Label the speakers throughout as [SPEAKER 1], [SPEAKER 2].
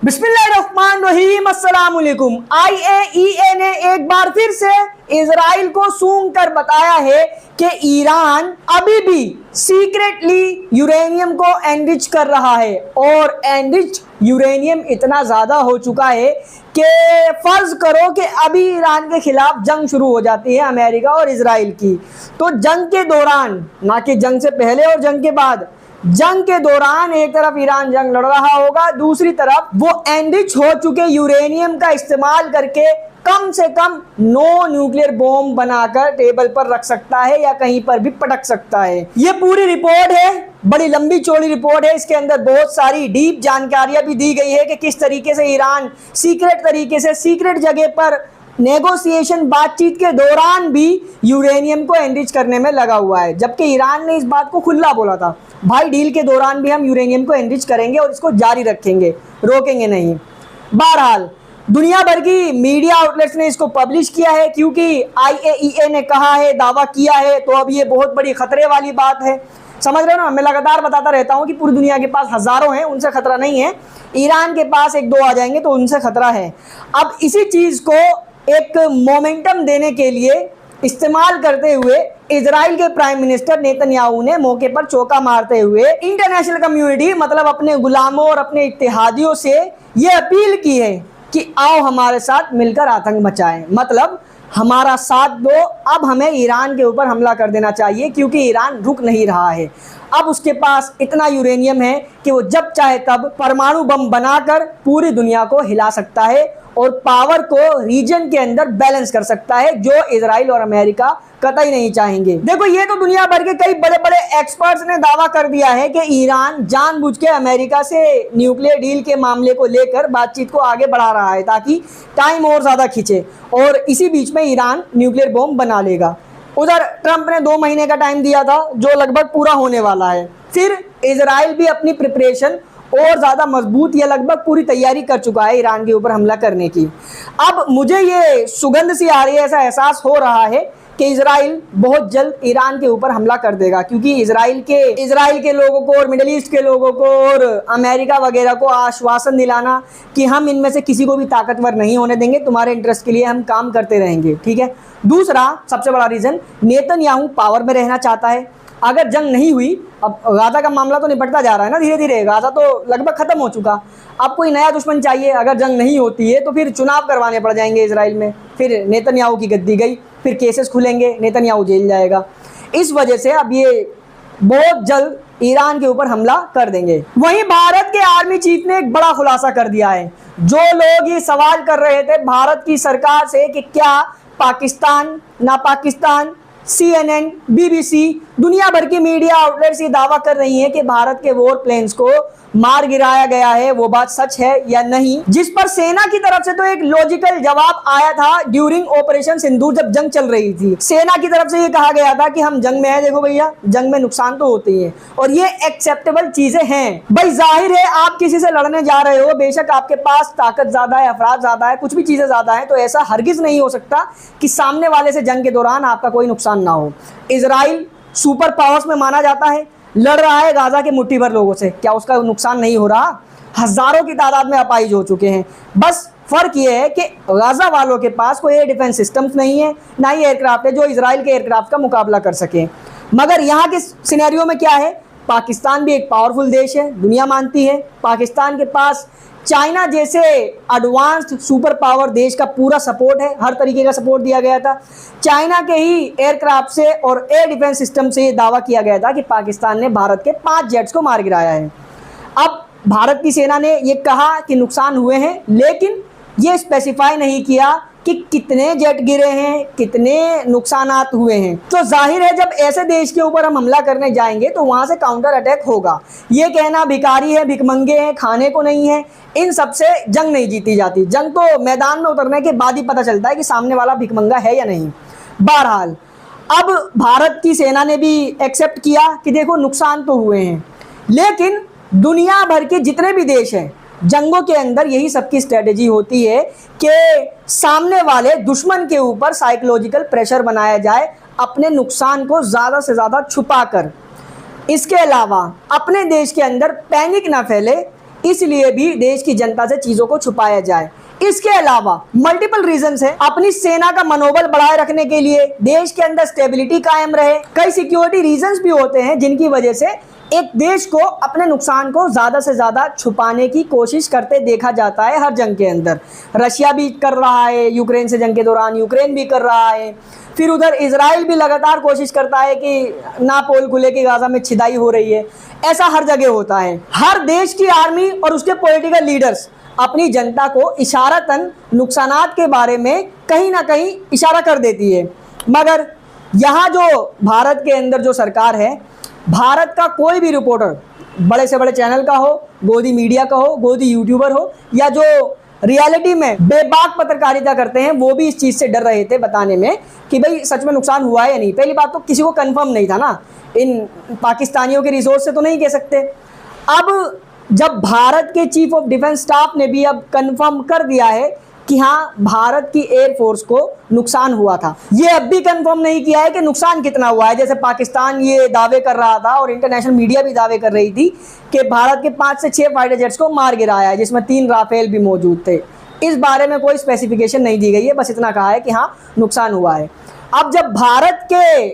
[SPEAKER 1] बिस्मिल्लाहिर्रहमानिर्रहीम अस्सलाम वालेकुम। IAEA ने एक बार फिर से इजराइल को सूंघ कर बताया है कि ईरान अभी भी सीक्रेटली यूरेनियम को एनरिच कर रहा है और एनरिच यूरेनियम इतना ज़्यादा हो चुका है कि फ़र्ज़ करो कि अभी ईरान के ख़िलाफ़ जंग शुरू हो जाती है अमेरिका और इजराइल की, तो जंग के दौरान, ना कि जंग से पहले और जंग के बाद, जंग के दौरान एक तरफ ईरान जंग लड़ रहा होगा, दूसरी तरफ वो एनरिच हो चुके यूरेनियम का इस्तेमाल करके कम से कम 9 न्यूक्लियर बॉम्ब बनाकर टेबल पर रख सकता है या कहीं पर भी पटक सकता है। ये पूरी रिपोर्ट है, बड़ी लंबी चौड़ी रिपोर्ट है। इसके अंदर बहुत सारी डीप जानकारियां भी दी गई है कि किस तरीके से ईरान सीक्रेट तरीके से सीक्रेट जगह पर नेगोशिएशन बातचीत के दौरान भी यूरेनियम को एनरिच करने में लगा हुआ है, जबकि ईरान ने इस बात को खुला बोला था, भाई डील के दौरान भी हम यूरेनियम को एनरिच करेंगे और इसको जारी रखेंगे, रोकेंगे नहीं। बहरहाल दुनिया भर की मीडिया आउटलेट्स ने इसको पब्लिश किया है क्योंकि IAEA ने कहा है, दावा किया है, तो अब ये बहुत बड़ी खतरे वाली बात है। समझ रहे हो ना, मैं लगातार बताता रहता हूँ कि पूरी दुनिया के पास हज़ारों हैं, उनसे खतरा नहीं है। ईरान के पास 1-2 आ जाएंगे तो उनसे खतरा है। अब इसी चीज़ को एक मोमेंटम देने के लिए इस्तेमाल करते हुए इजराइल के प्राइम मिनिस्टर नेतन्याहू ने मौके पर चौका मारते हुए इंटरनेशनल कम्युनिटी, मतलब अपने गुलामों और अपने इत्तेहादियों से ये अपील की है कि आओ हमारे साथ मिलकर आतंक मचाएं, मतलब हमारा साथ दो, अब हमें ईरान के ऊपर हमला कर देना चाहिए क्योंकि ईरान रुक नहीं रहा है। अब उसके पास इतना यूरेनियम है कि वो जब चाहे तब परमाणु बम बनाकर पूरी दुनिया को हिला सकता है और पावर को रीजन के अंदर बैलेंस कर सकता है, जो इजराइल और अमेरिका कतई नहीं चाहेंगे। देखो, ये तो दुनिया भर के कई बड़े बड़े एक्सपर्ट्स ने दावा कर दिया है कि ईरान जानबूझ के अमेरिका से न्यूक्लियर डील के मामले को लेकर बातचीत को आगे बढ़ा रहा है ताकि टाइम और ज़्यादा खींचे, और इसी बीच में ईरान न्यूक्लियर बॉम्ब बना लेगा। उधर ट्रंप ने 2 महीने का टाइम दिया था, जो लगभग पूरा होने वाला है। फिर इजराइल भी अपनी प्रिपरेशन और ज़्यादा मजबूत या लगभग पूरी तैयारी कर चुका है ईरान के ऊपर हमला करने की। अब मुझे ये सुगंध सी आ रही है, ऐसा एहसास हो रहा है कि इजराइल बहुत जल्द ईरान के ऊपर हमला कर देगा, क्योंकि इजराइल के लोगों को और मिडिल ईस्ट के लोगों को और अमेरिका वगैरह को आश्वासन दिलाना कि हम इनमें से किसी को भी ताकतवर नहीं होने देंगे, तुम्हारे इंटरेस्ट के लिए हम काम करते रहेंगे, ठीक है। दूसरा सबसे बड़ा रीज़न, नेतन्याहू पावर में रहना चाहता है। अगर जंग नहीं हुई, अब गाज़ा का मामला तो निपटता जा रहा है ना धीरे धीरे, गाज़ा तो लगभग ख़त्म हो चुका, अब कोई नया दुश्मन चाहिए। अगर जंग नहीं होती है तो फिर चुनाव करवाने पड़ जाएंगे इजराइल में, फिर नेतन्याहू की गद्दी गई, फिर केसेस खुलेंगे, नेतन्याहू जेल जाएगा। इस वजह से अब ये बहुत जल्द ईरान के ऊपर हमला कर देंगे। वहीं भारत के आर्मी चीफ ने एक बड़ा खुलासा कर दिया है। जो लोग ये सवाल कर रहे थे भारत की सरकार से कि क्या पाकिस्तान, ना पाकिस्तान, CNN, BBC, दुनिया भर की मीडिया आउटलेट्स ये दावा कर रही हैं कि भारत के वॉर प्लेन्स को मार गिराया गया है, वो बात सच है या नहीं, जिस पर सेना की तरफ से तो एक लॉजिकल जवाब आया था ड्यूरिंग ऑपरेशन सिंदूर, जब जंग चल रही थी। सेना की तरफ से ये कहा गया था कि हम जंग में हैं, देखो भैया जंग में नुकसान तो होते ही है और ये एक्सेप्टेबल चीजें हैं। भाई जाहिर है आप किसी से लड़ने जा रहे हो, बेशक आपके पास ताकत ज्यादा है, अफराद ज्यादा है, कुछ भी चीजें ज्यादा है, तो ऐसा हरगिज नहीं हो सकता कि सामने वाले से जंग के दौरान आपका कोई नुकसान ना हो। इजराइल सुपर पावर्स में माना जाता है, लड़ रहा है गाजा के मुट्ठी भर लोगों से, क्या उसका नुकसान नहीं हो रहा? हजारों की तादाद में अपाहिज हो चुके हैं। बस फर्क ये है कि गाजा वालों के पास कोई एयर डिफेंस सिस्टम्स नहीं है, ना ही एयरक्राफ्ट है जो इजराइल के एयरक्राफ्ट का मुकाबला कर सके। मगर यहाँ के सिनेरियो में क्या है, पाकिस्तान भी एक पावरफुल देश है, दुनिया मानती है। पाकिस्तान के पास चाइना जैसे एडवांस्ड सुपर पावर देश का पूरा सपोर्ट है, हर तरीके का सपोर्ट दिया गया था। चाइना के ही एयरक्राफ्ट से और एयर डिफेंस सिस्टम से ये दावा किया गया था कि पाकिस्तान ने भारत के 5 जेट्स को मार गिराया है। अब भारत की सेना ने ये कहा कि नुकसान हुए हैं, लेकिन ये स्पेसिफाई नहीं किया कि कितने जेट गिरे हैं, कितने नुकसानात हुए हैं। तो जाहिर है जब ऐसे देश के ऊपर हम हमला करने जाएंगे तो वहाँ से काउंटर अटैक होगा। ये कहना भिखारी है, भिखमंगे हैं, खाने को नहीं है, इन सब से जंग नहीं जीती जाती। जंग तो मैदान में उतरने के बाद ही पता चलता है कि सामने वाला भिखमंगा है या नहीं। बहरहाल अब भारत की सेना ने भी एक्सेप्ट किया कि देखो नुकसान तो हुए हैं, लेकिन दुनिया भर के जितने भी देश हैं, जंगों के अंदर यही सबकी स्ट्रेटेजी होती है कि सामने वाले दुश्मन के ऊपर साइकोलॉजिकल प्रेशर बनाया जाए, अपने नुकसान को ज़्यादा से ज़्यादा छुपा कर। इसके अलावा अपने देश के अंदर पैनिक ना फैले, इसलिए भी देश की जनता से चीजों को छुपाया जाए। इसके अलावा मल्टीपल रीजंस है, अपनी सेना का मनोबल बढ़ाए रखने के लिए, देश के अंदर स्टेबिलिटी कायम रहे। कई सिक्योरिटी रीजंस भी होते हैं जिनकी वजह से एक देश को अपने नुकसान को ज्यादा से ज्यादा छुपाने की कोशिश करते देखा जाता है हर जंग के अंदर। रशिया भी कर रहा है यूक्रेन से जंग के दौरान, यूक्रेन भी कर रहा है, फिर उधर इजराइल भी लगातार कोशिश करता है कि ना पोल खुले कि गाजा में छिदाई हो रही है। ऐसा हर जगह होता है। हर देश की आर्मी और उसके पॉलिटिकल लीडर्स अपनी जनता को इशारतन नुकसानात के बारे में कहीं ना कहीं इशारा कर देती है, मगर यहाँ जो भारत के अंदर जो सरकार है, भारत का कोई भी रिपोर्टर, बड़े से बड़े चैनल का हो, गोदी मीडिया का हो, गोदी यूट्यूबर हो, या जो रियलिटी में बेबाक पत्रकारिता करते हैं, वो भी इस चीज़ से डर रहे थे बताने में कि भाई सच में नुकसान हुआ है या नहीं। पहली बात तो किसी को कंफर्म नहीं था ना, इन पाकिस्तानियों के रिसोर्स से तो नहीं कह सकते। अब जब भारत के चीफ ऑफ डिफेंस स्टाफ ने भी अब कंफर्म कर दिया है कि हाँ भारत की एयरफोर्स को नुकसान हुआ था, ये अब भी कंफर्म नहीं किया है कि नुकसान कितना हुआ है। जैसे पाकिस्तान ये दावे कर रहा था और इंटरनेशनल मीडिया भी दावे कर रही थी कि भारत के 5 से 6 फाइटर जेट्स को मार गिराया है, जिसमें 3 राफेल भी मौजूद थे। इस बारे में कोई स्पेसिफिकेशन नहीं दी गई है, बस इतना कहा है कि हाँ नुकसान हुआ है। अब जब भारत के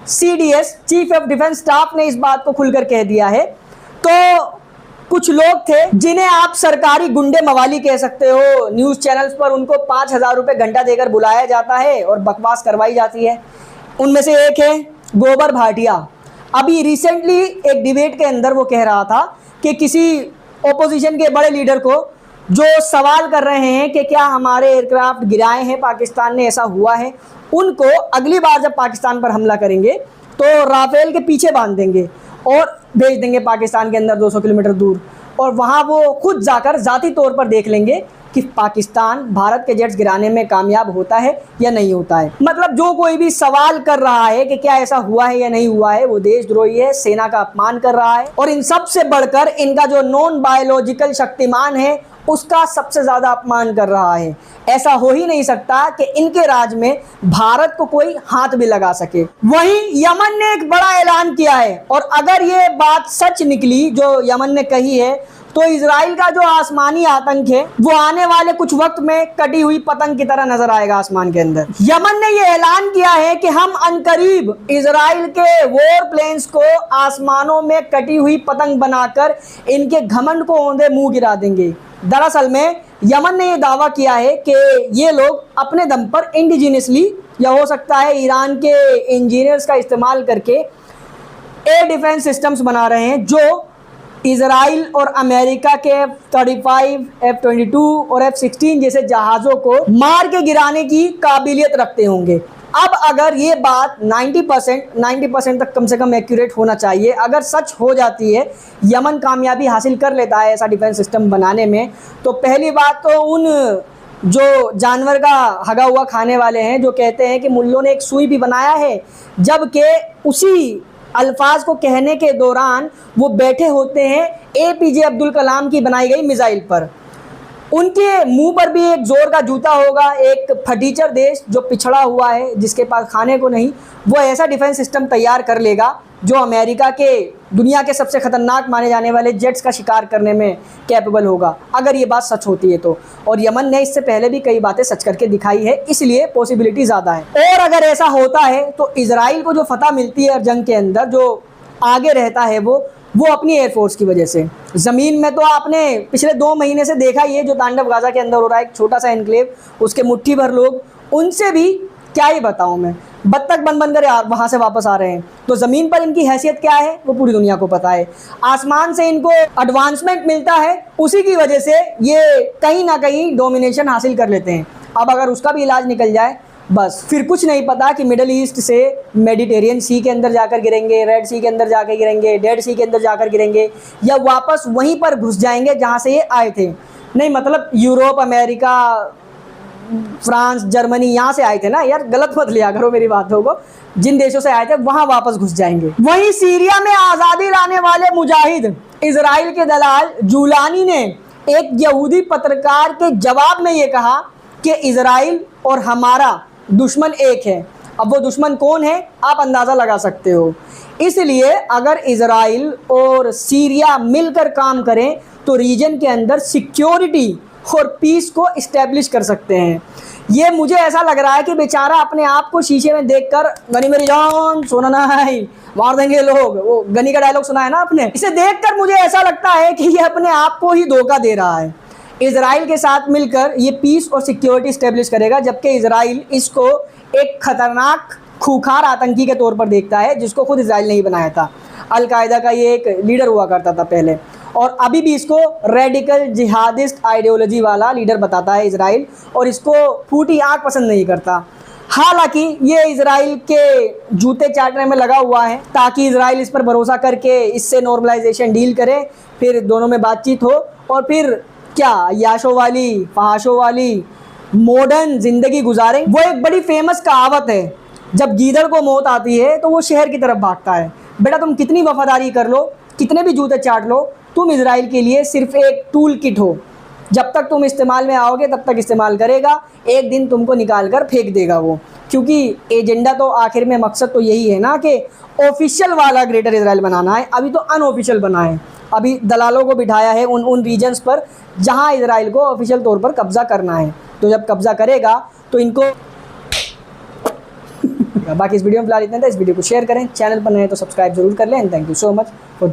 [SPEAKER 1] CDS chief of defence staff ने इस बात को खुलकर कह दिया है, तो कुछ लोग थे जिन्हें आप सरकारी गुंडे मवाली कह सकते हो, न्यूज़ चैनल्स पर उनको 5,000 रुपये घंटा देकर बुलाया जाता है और बकवास करवाई जाती है। उनमें से एक है गोबर भाटिया। अभी रिसेंटली एक डिबेट के अंदर वो कह रहा था कि किसी ओपोजिशन के बड़े लीडर को जो सवाल कर रहे हैं कि क्या हमारे एयरक्राफ्ट गिराए हैं पाकिस्तान ने, ऐसा हुआ है, उनको अगली बार जब पाकिस्तान पर हमला करेंगे तो राफेल के पीछे बांध देंगे और भेज देंगे पाकिस्तान के अंदर 200 किलोमीटर दूर, और वहाँ वो खुद जाकर ज़ाती तौर पर देख लेंगे कि पाकिस्तान भारत के जेट्स गिराने में कामयाब होता है या नहीं होता है। मतलब जो कोई भी सवाल कर रहा है कि क्या ऐसा हुआ है या नहीं हुआ है, वो देशद्रोही है, सेना का अपमान कर रहा है, और इन सब से बढ़कर इनका जो नॉन बायोलॉजिकल शक्तिमान है उसका सबसे ज़्यादा अपमान कर रहा है। ऐसा हो ही नहीं सकता कि इनके राज में भारत को कोई हाथ भी लगा सके। वहीं यमन ने एक बड़ा ऐलान किया है, और अगर ये बात सच निकली जो यमन ने कही है, तो इजराइल का जो आसमानी आतंक है वो आने वाले कुछ वक्त में कटी हुई पतंग की तरह नजर आएगा आसमान के अंदर। यमन ने ये ऐलान किया है कि हम अनकरीब इजराइल के वॉर प्लेन्स को आसमानों में कटी हुई पतंग बनाकर इनके घमंड को औंधे मुंह गिरा देंगे। दरअसल में यमन ने यह दावा किया है कि ये लोग अपने दम पर इंडिजिनियसली, या हो सकता है ईरान के इंजीनियर्स का इस्तेमाल करके, एयर डिफेंस सिस्टम्स बना रहे हैं जो इजराइल और अमेरिका के F-35, F-22 और F-16 जैसे जहाज़ों को मार के गिराने की काबिलियत रखते होंगे। अब अगर ये बात 90% तक कम से कम एक्यूरेट होना चाहिए, अगर सच हो जाती है, यमन कामयाबी हासिल कर लेता है ऐसा डिफेंस सिस्टम बनाने में, तो पहली बात तो उन जो जानवर का हगा हुआ खाने वाले हैं जो कहते हैं कि मुल्लों ने एक सुई भी बनाया है, जबकि उसी अल्फाज को कहने के दौरान वो बैठे होते हैं APJ अब्दुल कलाम की बनाई गई मिसाइल पर, उनके मुंह पर भी एक जोर का जूता होगा। एक फटीचर देश जो पिछड़ा हुआ है, जिसके पास खाने को नहीं, वो ऐसा डिफेंस सिस्टम तैयार कर लेगा जो अमेरिका के दुनिया के सबसे ख़तरनाक माने जाने वाले जेट्स का शिकार करने में कैपेबल होगा, अगर ये बात सच होती है तो। और यमन ने इससे पहले भी कई बातें सच करके दिखाई है, इसलिए पॉसिबिलिटी ज़्यादा है। और अगर ऐसा होता है तो इजराइल को जो फतह मिलती है जंग के अंदर, जो आगे रहता है वो अपनी एयरफोर्स की वजह से। ज़मीन में तो आपने पिछले 2 महीने से देखा ही है जो तांडव गाज़ा के अंदर हो रहा है, एक छोटा सा एनक्लेव, उसके मुट्ठी भर लोग, उनसे भी क्या ही बताऊं मैं, बत्तख बन कर वहाँ से वापस आ रहे हैं। तो ज़मीन पर इनकी हैसियत क्या है वो पूरी दुनिया को पता है। आसमान से इनको एडवांसमेंट मिलता है, उसी की वजह से ये कहीं ना कहीं डोमिनेशन हासिल कर लेते हैं। अब अगर उसका भी इलाज निकल जाए, बस फिर कुछ नहीं पता कि मिडल ईस्ट से मेडिटेरियन सी के अंदर जाकर गिरेंगे, रेड सी के अंदर जाकर गिरेंगे, डेड सी के अंदर जाकर गिरेंगे, या वापस वहीं पर घुस जाएंगे जहाँ से ये आए थे। नहीं मतलब यूरोप, अमेरिका, फ्रांस, जर्मनी, यहाँ से आए थे ना यार, गलत मत लिया करो मेरी बातों को, जिन देशों से आए थे वहाँ वापस घुस जाएंगे। वहीं सीरिया में आज़ादी लाने वाले मुजाहिद इजराइल के दलाल जूलानी ने एक यहूदी पत्रकार के जवाब में ये कहा कि इजराइल और हमारा दुश्मन एक है। अब वो दुश्मन कौन है आप अंदाज़ा लगा सकते हो। इसलिए अगर इजराइल और सीरिया मिलकर काम करें तो रीजन के अंदर सिक्योरिटी और पीस को इस्टेब्लिश कर सकते हैं। ये मुझे ऐसा लग रहा है कि बेचारा अपने आप को शीशे में देखकर गनी मेरी जान सोना नहीं मार देंगे लोग, वो गनी का डायलॉग सुना है ना आपने, इसे देखकर मुझे ऐसा लगता है कि ये अपने आप को ही धोखा दे रहा है। इजराइल के साथ मिलकर ये पीस और सिक्योरिटी इस्टेब्लिश करेगा, जबकि इजराइल इसको एक खतरनाक खूंखार आतंकी के तौर पर देखता है, जिसको खुद इजराइल ने ही बनाया था। अलकायदा का ये एक लीडर हुआ करता था पहले, और अभी भी इसको रेडिकल जिहादिस्ट आइडियोलॉजी वाला लीडर बताता है इजराइल, और इसको फूटी आँख पसंद नहीं करता। हालांकि ये इजराइल के जूते चाटने में लगा हुआ है, ताकि इजराइल इस पर भरोसा करके इससे नॉर्मलाइजेशन डील करे, फिर दोनों में बातचीत हो, और फिर क्या याशो वाली फहाशो वाली मॉडर्न जिंदगी गुजारें। वो एक बड़ी फेमस कहावत है, जब गीदड़ को मौत आती है तो वो शहर की तरफ भागता है। बेटा तुम कितनी वफादारी कर लो, कितने भी जूते चाट लो, तुम इजराइल के लिए सिर्फ एक टूल किट हो। जब तक तुम इस्तेमाल में आओगे तब तक इस्तेमाल करेगा, एक दिन तुमको निकाल कर फेंक देगा वो, क्योंकि एजेंडा तो आखिर में मकसद तो यही है ना कि ऑफिशियल वाला ग्रेटर इजराइल बनाना है। अभी तो अनऑफिशियल बना है, अभी दलालों को बिठाया है उन रीजन्स पर जहां इजराइल को ऑफिशियल तौर पर कब्जा करना है। तो जब कब्जा करेगा तो इनको बाकी इस वीडियो में फिलहाल इतना था। इस वीडियो को शेयर करें, चैनल पर नए तो सब्सक्राइब जरूर कर लें। Thank you so much for